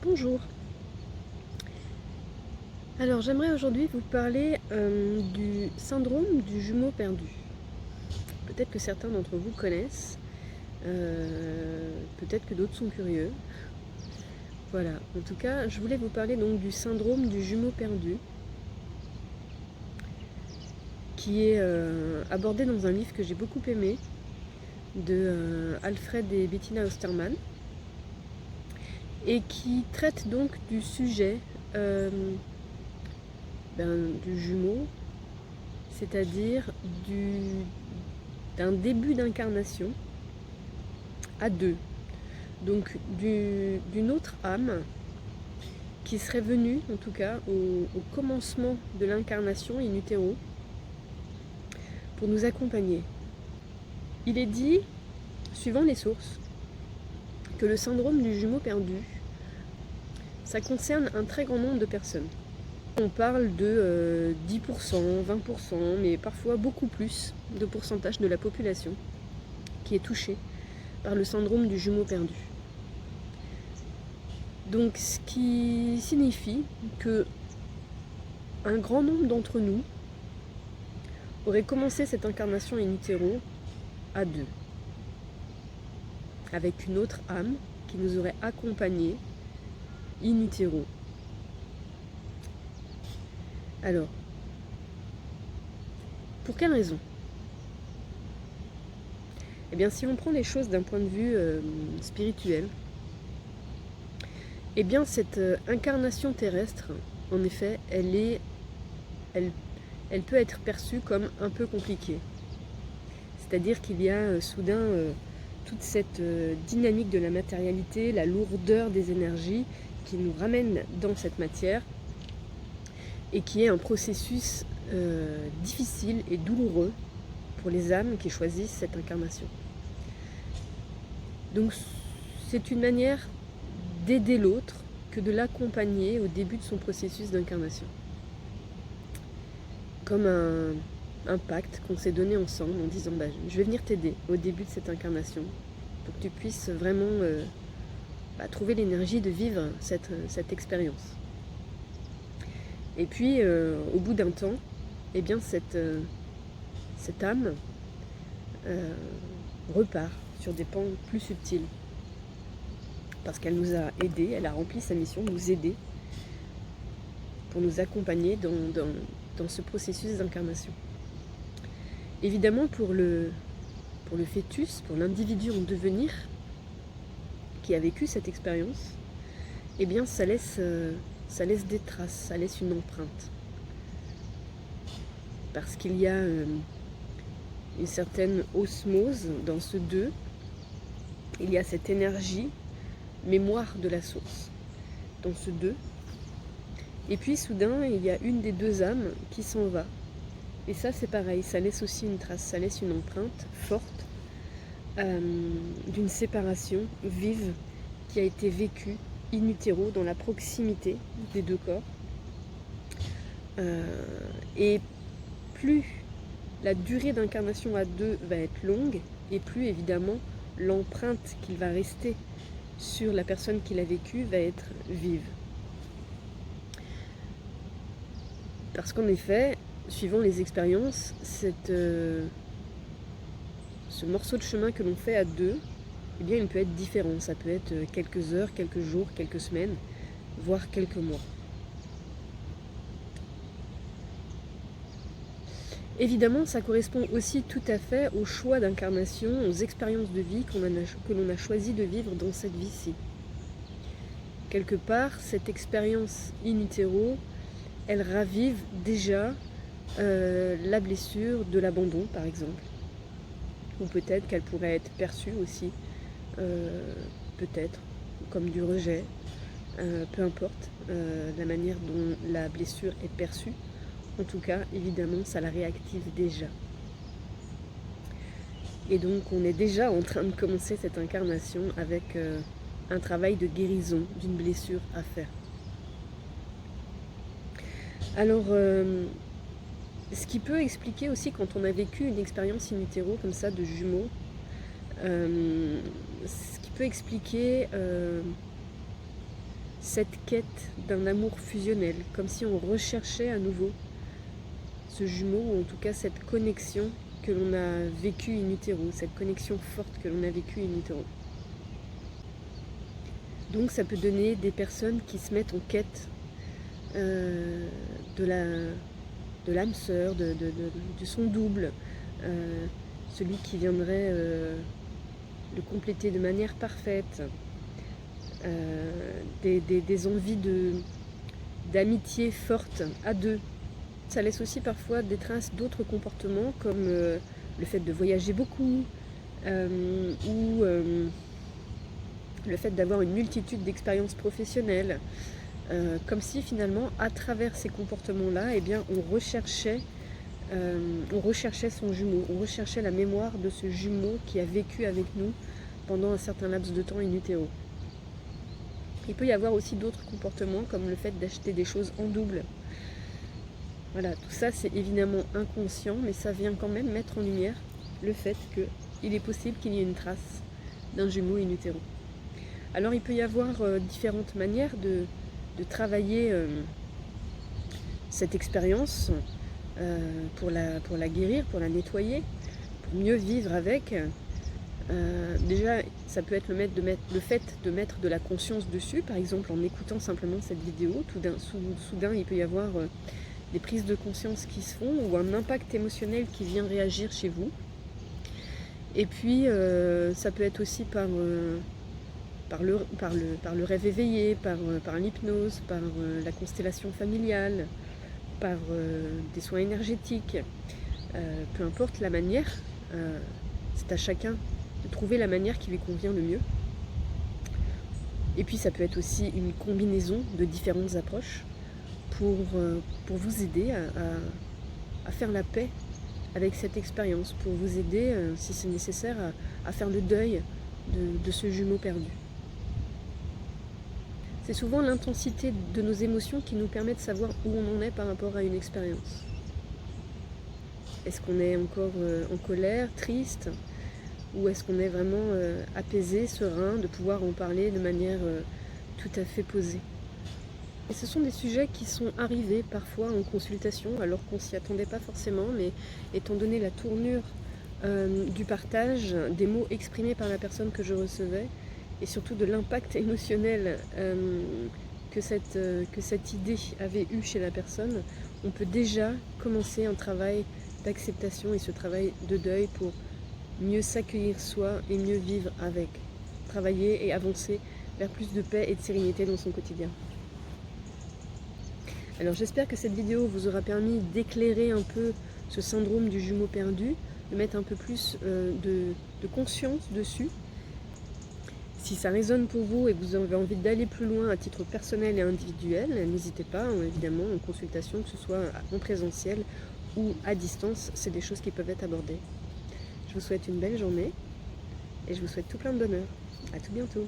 Bonjour. Alors j'aimerais aujourd'hui vous parler du syndrome du jumeau perdu. Peut-être que certains d'entre vous connaissent, peut-être que d'autres sont curieux. Voilà, en tout cas je voulais vous parler donc du syndrome du jumeau perdu, qui est abordé dans un livre que j'ai beaucoup aimé, de Alfred et Bettina Osterman, et qui traite donc du sujet du jumeau, c'est-à-dire d'un début d'incarnation à deux, donc d'une autre âme qui serait venue, en tout cas au commencement de l'incarnation in utero, pour nous accompagner. Il est dit, suivant les sources, que le syndrome du jumeau perdu, ça concerne un très grand nombre de personnes. On parle de 10%, 20%, mais parfois beaucoup plus de pourcentage de la population qui est touchée par le syndrome du jumeau perdu. Donc ce qui signifie que un grand nombre d'entre nous aurait commencé cette incarnation in utero à deux, avec une autre âme qui nous aurait accompagnés in utero. Alors, pour quelle raison ? Eh bien, si on prend les choses d'un point de vue spirituel, eh bien, cette incarnation terrestre, en effet, elle peut être perçue comme un peu compliquée. C'est-à-dire qu'il y a soudain toute cette dynamique de la matérialité, la lourdeur des énergies qui nous ramène dans cette matière, et qui est un processus difficile et douloureux pour les âmes qui choisissent cette incarnation. Donc c'est une manière d'aider l'autre que de l'accompagner au début de son processus d'incarnation. Comme un pacte qu'on s'est donné ensemble en disant je vais venir t'aider au début de cette incarnation pour que tu puisses vraiment trouver l'énergie de vivre cette expérience. Et puis, au bout d'un temps, eh bien, cette âme repart sur des pans plus subtils. Parce qu'elle nous a aidés, elle a rempli sa mission de nous aider pour nous accompagner dans ce processus d'incarnation. Évidemment, pour le fœtus, pour l'individu en devenir qui a vécu cette expérience, eh bien, ça laisse des traces, ça laisse une empreinte. Parce qu'il y a une certaine osmose dans ce deux. Il y a cette énergie, mémoire de la source, dans ce deux. Et puis soudain, il y a une des deux âmes qui s'en va. Et ça, c'est pareil, ça laisse aussi une trace, ça laisse une empreinte forte d'une séparation vive qui a été vécue in utero, dans la proximité des deux corps. Et plus la durée d'incarnation à deux va être longue, et plus évidemment l'empreinte qui va rester sur la personne qui l'a vécue va être vive. Parce qu'en effet, suivant les expériences, ce morceau de chemin que l'on fait à deux, eh bien, il peut être différent. Ça peut être quelques heures, quelques jours, quelques semaines, voire quelques mois. Évidemment, ça correspond aussi tout à fait au choix d'incarnation, aux expériences de vie que l'on a choisi de vivre dans cette vie-ci. Quelque part, cette expérience in utero, elle ravive déjà la blessure de l'abandon, par exemple. Ou peut-être qu'elle pourrait être perçue aussi, peut-être, comme du rejet, peu importe la manière dont la blessure est perçue. En tout cas, évidemment, ça la réactive déjà. Et donc, on est déjà en train de commencer cette incarnation avec un travail de guérison d'une blessure à faire. Alors, ce qui peut expliquer aussi, quand on a vécu une expérience in utero comme ça de jumeaux, ce qui peut expliquer cette quête d'un amour fusionnel, comme si on recherchait à nouveau ce jumeau, ou en tout cas cette connexion que l'on a vécue in utero, cette connexion forte que l'on a vécue in utero. Donc ça peut donner des personnes qui se mettent en quête de l'âme sœur, de son double, celui qui viendrait le compléter de manière parfaite, des envies d'amitié forte à deux. Ça laisse aussi parfois des traces d'autres comportements comme le fait de voyager beaucoup ou le fait d'avoir une multitude d'expériences professionnelles, comme si finalement à travers ces comportements-là, eh bien, on recherchait son jumeau, on recherchait la mémoire de ce jumeau qui a vécu avec nous pendant un certain laps de temps in utero. Il peut y avoir aussi d'autres comportements comme le fait d'acheter des choses en double. Voilà, tout ça c'est évidemment inconscient, mais ça vient quand même mettre en lumière le fait qu'il est possible qu'il y ait une trace d'un jumeau in utero. Alors il peut y avoir différentes manières de travailler cette expérience pour la guérir, pour la nettoyer, pour mieux vivre avec. Déjà, ça peut être le fait de mettre de la conscience dessus, par exemple en écoutant simplement cette vidéo. Soudain, il peut y avoir des prises de conscience qui se font ou un impact émotionnel qui vient réagir chez vous. Et puis, ça peut être aussi par le rêve éveillé, par l'hypnose, par la constellation familiale, par des soins énergétiques. Peu importe la manière, c'est à chacun de trouver la manière qui lui convient le mieux. Et puis ça peut être aussi une combinaison de différentes approches pour vous aider à faire la paix avec cette expérience, pour vous aider, si c'est nécessaire, à faire le deuil de ce jumeau perdu. C'est souvent l'intensité de nos émotions qui nous permet de savoir où on en est par rapport à une expérience. Est-ce qu'on est encore en colère, triste, ou est-ce qu'on est vraiment apaisé, serein, de pouvoir en parler de manière tout à fait posée? Et ce sont des sujets qui sont arrivés parfois en consultation, alors qu'on ne s'y attendait pas forcément, mais étant donné la tournure du partage, des mots exprimés par la personne que je recevais, et surtout de l'impact émotionnel que cette idée avait eu chez la personne, on peut déjà commencer un travail d'acceptation et ce travail de deuil pour mieux s'accueillir soi et mieux vivre avec, travailler et avancer vers plus de paix et de sérénité dans son quotidien. Alors j'espère que cette vidéo vous aura permis d'éclairer un peu ce syndrome du jumeau perdu, de mettre un peu plus de conscience dessus. Si ça résonne pour vous et que vous avez envie d'aller plus loin à titre personnel et individuel, n'hésitez pas, évidemment, en consultation, que ce soit en présentiel ou à distance, c'est des choses qui peuvent être abordées. Je vous souhaite une belle journée et je vous souhaite tout plein de bonheur. À tout bientôt.